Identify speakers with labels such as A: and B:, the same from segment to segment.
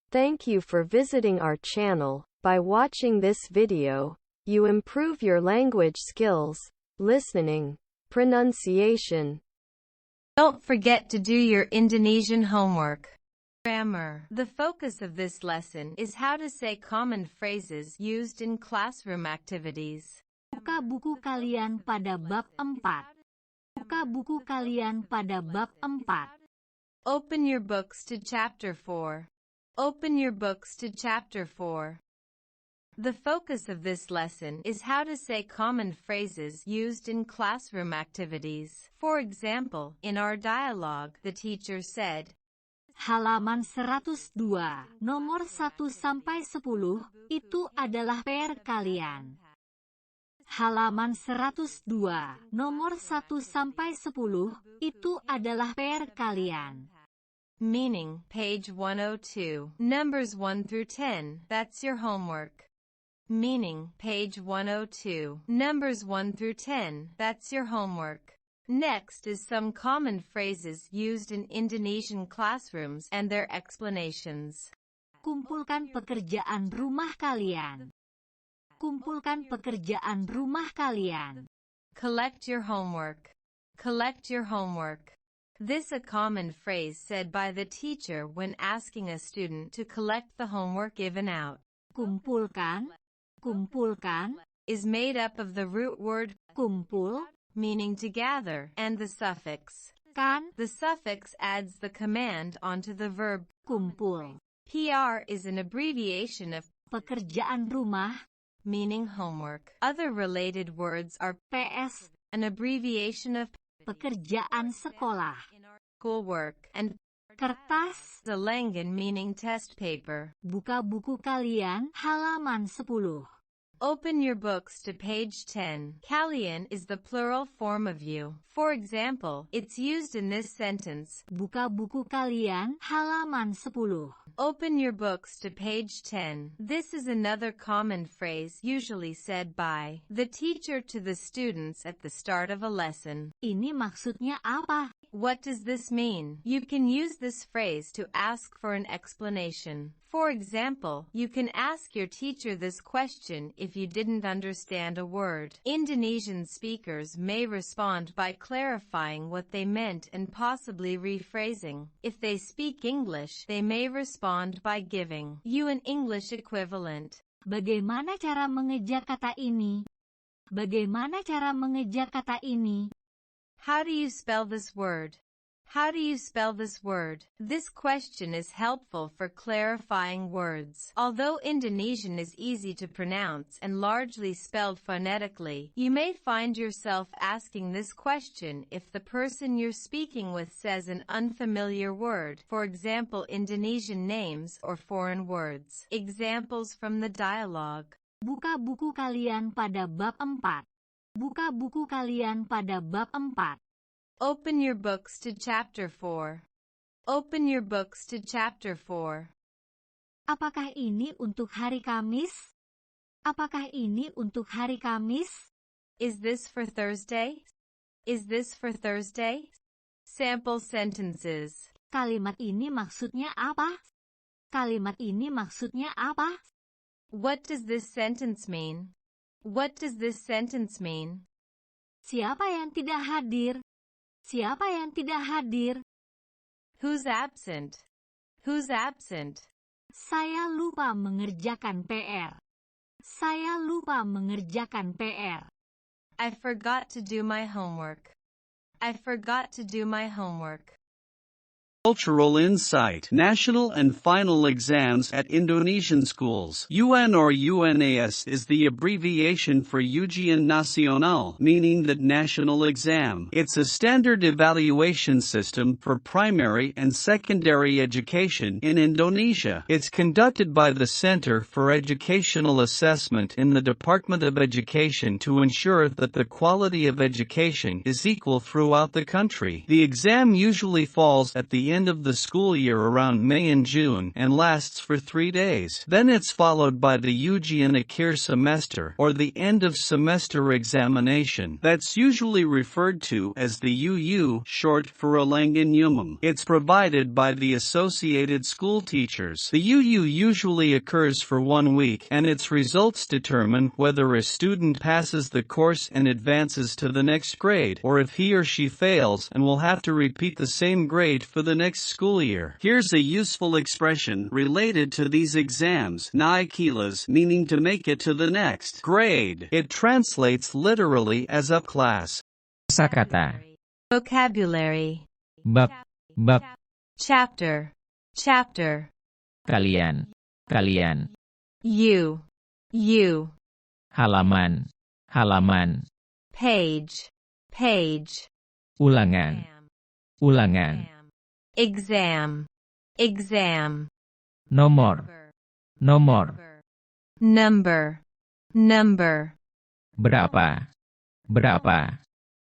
A: Thank you for visiting our channel. By watching this video, you improve your language skills, listening, pronunciation.
B: Don't forget to do your Indonesian homework. Grammar. The focus of this lesson is how to say common phrases used in classroom activities.
C: Buka buku kalian pada bab 4. Buka buku kalian pada bab 4.
B: Open your books to chapter 4. Open your books to chapter 4. The focus of this lesson is how to say common phrases used in classroom activities. For example, in our dialogue, the teacher said,
C: Halaman 102, nomor 1 sampai 10, itu adalah PR kalian. Halaman 102, nomor 1 sampai 10, itu adalah PR kalian.
B: Meaning, page 102, numbers 1 through 10, that's your homework. Meaning, page 102, numbers 1 through 10, that's your homework. Next is some common phrases used in Indonesian classrooms and their explanations.
C: Kumpulkan pekerjaan rumah kalian. Kumpulkan pekerjaan rumah kalian.
B: Collect your homework. Collect your homework. This is a common phrase said by the teacher when asking a student to collect the homework given out.
C: Kumpulkan, kumpulkan,
B: is made up of the root word
C: kumpul,
B: meaning to gather, and the suffix
C: kan.
B: The suffix adds the command onto the verb
C: kumpul.
B: PR is an abbreviation of
C: pekerjaan rumah,
B: meaning homework. Other related words are
C: PS,
B: an abbreviation of
C: pekerjaan sekolah,
B: schoolwork, and
C: kertas,
B: selengan meaning test paper.
C: Buka buku kalian, halaman 10.
B: Open your books to page 10. Kalian is the plural form of you. For example, it's used in this sentence.
C: Buka buku kalian, halaman 10.
B: Open your books to page 10. This is another common phrase usually said by the teacher to the students at the start of a lesson.
C: Ini maksudnya apa?
B: What does this mean? You can use this phrase to ask for an explanation. For example, you can ask your teacher this question if you didn't understand a word. Indonesian speakers may respond by clarifying what they meant and possibly rephrasing. If they speak English, they may respond by giving you an English equivalent.
C: Bagaimana cara mengeja kata ini? Bagaimana cara mengeja kata ini?
B: How do you spell this word? How do you spell this word? This question is helpful for clarifying words. Although Indonesian is easy to pronounce and largely spelled phonetically, you may find yourself asking this question if the person you're speaking with says an unfamiliar word, for example Indonesian names or foreign words. Examples from the dialogue.
C: Buka buku kalian pada bab 4. Buka buku kalian pada bab 4.
B: Open your books to chapter 4. Open your books to chapter 4.
C: Apakah ini untuk hari Kamis? Apakah ini untuk hari Kamis?
B: Is this for Thursday? Is this for Thursday? Sample sentences.
C: Kalimat ini maksudnya apa? Kalimat ini maksudnya apa?
B: What does this sentence mean? What does this sentence mean?
C: Siapa yang tidak hadir? Siapa yang tidak hadir?
B: Who's absent? Who's absent?
C: Saya lupa mengerjakan PR. Saya lupa mengerjakan PR.
B: I forgot to do my homework. I forgot to do my homework.
D: Cultural Insight. National and final exams at Indonesian schools. UN or UNAS is the abbreviation for Ujian Nasional, meaning the national exam. It's a standard evaluation system for primary and secondary education in Indonesia. It's conducted by the Center for Educational Assessment in the Department of Education to ensure that the quality of education is equal throughout the country. The exam usually falls at the end of the school year around May and June and lasts for 3 days. Then it's followed by the ujian akhir semester, or the end of semester examination. That's usually referred to as the UU, short for ulangan umum. It's provided by the associated school teachers. The UU usually occurs for 1 week, and its results determine whether a student passes the course and advances to the next grade, or if he or she fails and will have to repeat the same grade for the next school year. Here's a useful expression related to these exams, naikilas, meaning to make it to the next grade. It translates literally as up class.
E: Kosakata.
B: Vocabulary.
E: Bab.
B: Chapter.
E: Kalian.
B: You.
E: Halaman.
B: Page.
E: Ulangan.
B: Exam.
E: Nomor.
B: Number.
E: Berapa.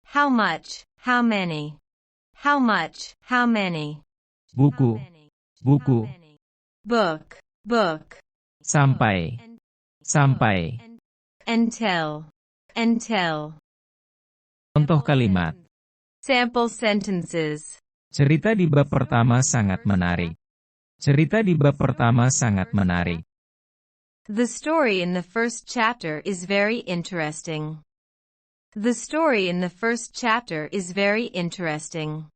B: How much, how many.
E: Buku.
B: Book.
E: Sampai.
B: Until.
E: Contoh kalimat.
B: Sample sentences.
E: Cerita di bab pertama sangat menarik.
B: The story in the first chapter is very interesting.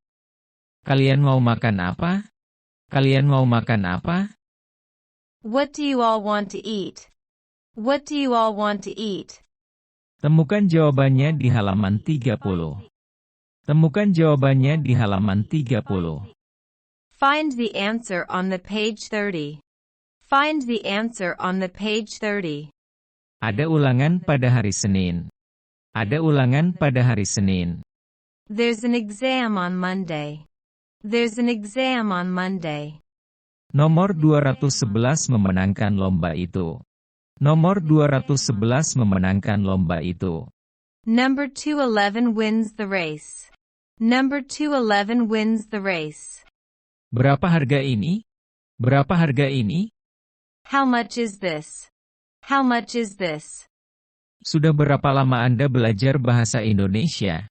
E: Kalian mau makan apa?
B: What do you all want to eat?
E: Temukan jawabannya di halaman 30.
B: Find the answer on the page 30.
E: Ada ulangan pada hari Senin.
B: There's an exam on Monday.
E: Nomor 211 memenangkan lomba itu. Number
B: 211 wins the race.
E: Berapa harga ini?
B: How much is this?
E: Sudah berapa lama Anda belajar bahasa Indonesia?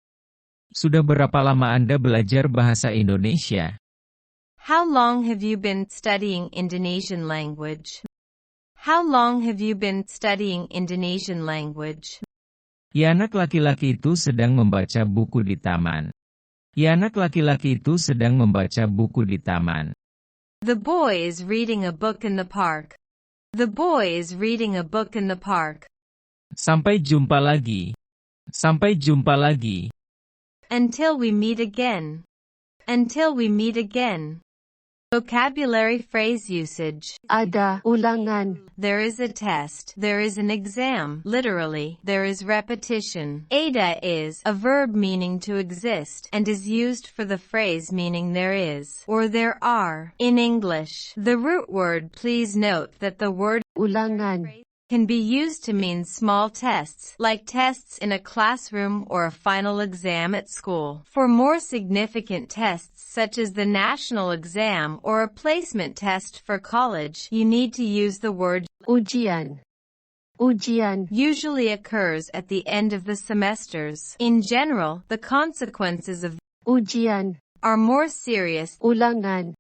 B: How long have you been studying Indonesian language?
E: Ya, anak laki-laki itu sedang membaca buku di taman.
B: The boy is reading a book in the park.
E: Sampai jumpa lagi.
B: Until we meet again. Vocabulary phrase usage.
A: Ada ulangan.
B: There is a test. There is an exam. Literally, there is repetition. Ada is a verb meaning to exist and is used for the phrase meaning there is or there are. In English, the root word, please note that the word
A: Ulangan
B: can be used to mean small tests, like tests in a classroom or a final exam at school. For more significant tests such as the national exam or a placement test for college, you need to use the word
A: ujian.
B: Usually occurs at the end of the semesters. In general, the consequences of
A: Ujian.
B: are more serious.
A: Ulangan.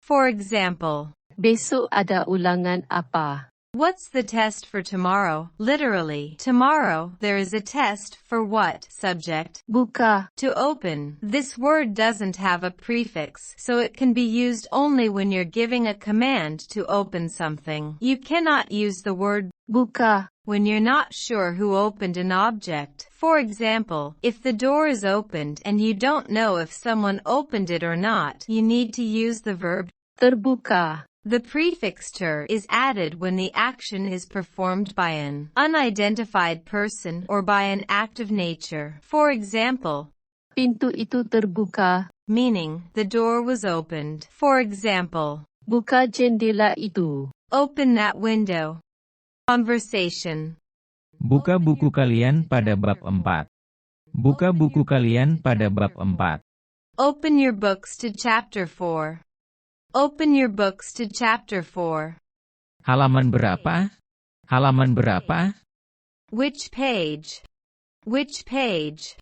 B: For example,
A: Besok ada ulangan apa?
B: what's the test for tomorrow? Literally, tomorrow, there is a test for what? Subject.
A: Buka.
B: To open. This word doesn't have a prefix, so it can be used only when you're giving a command to open something. You cannot use the word
A: Buka
B: when you're not sure who opened an object. For example, if the door is opened and you don't know if someone opened it or not, you need to use the verb
A: terbuka.
B: The prefix ter is added when the action is performed by an unidentified person or by an act of nature. For example,
A: Pintu itu terbuka.
B: meaning the door was opened. For example,
A: Buka jendela itu.
B: open that window. Conversation.
E: Buka buku kalian pada bab 4.
B: Open your books to chapter 4. Open your books to chapter 4.
E: Halaman berapa? Halaman berapa?
B: Which page? Which page?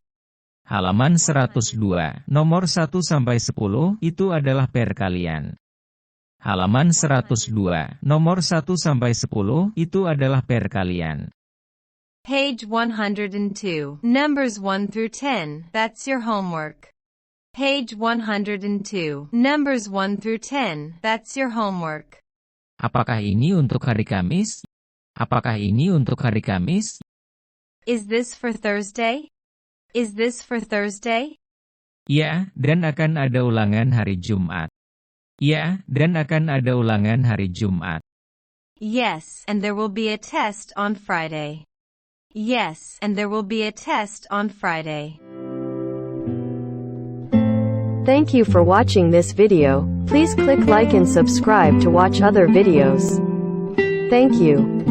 E: Halaman 102, nomor 1 sampai 10, itu adalah perkalian. Halaman 102, nomor 1 sampai 10, itu adalah perkalian.
B: Page 102, numbers 1 through 10, that's your homework. Page 102, numbers 1 through 10, that's your homework.
E: Apakah ini untuk hari Kamis? Apakah ini untuk hari Kamis?
B: Is this for Thursday? Is this for Thursday?
E: Ya, dan akan ada ulangan hari Jumat. Ya, dan akan ada ulangan hari Jumat.
B: Yes, and there will be a test on Friday. Yes, and there will be a test on Friday.
A: Thank you for watching this video. Please click like and subscribe to watch other videos. Thank you.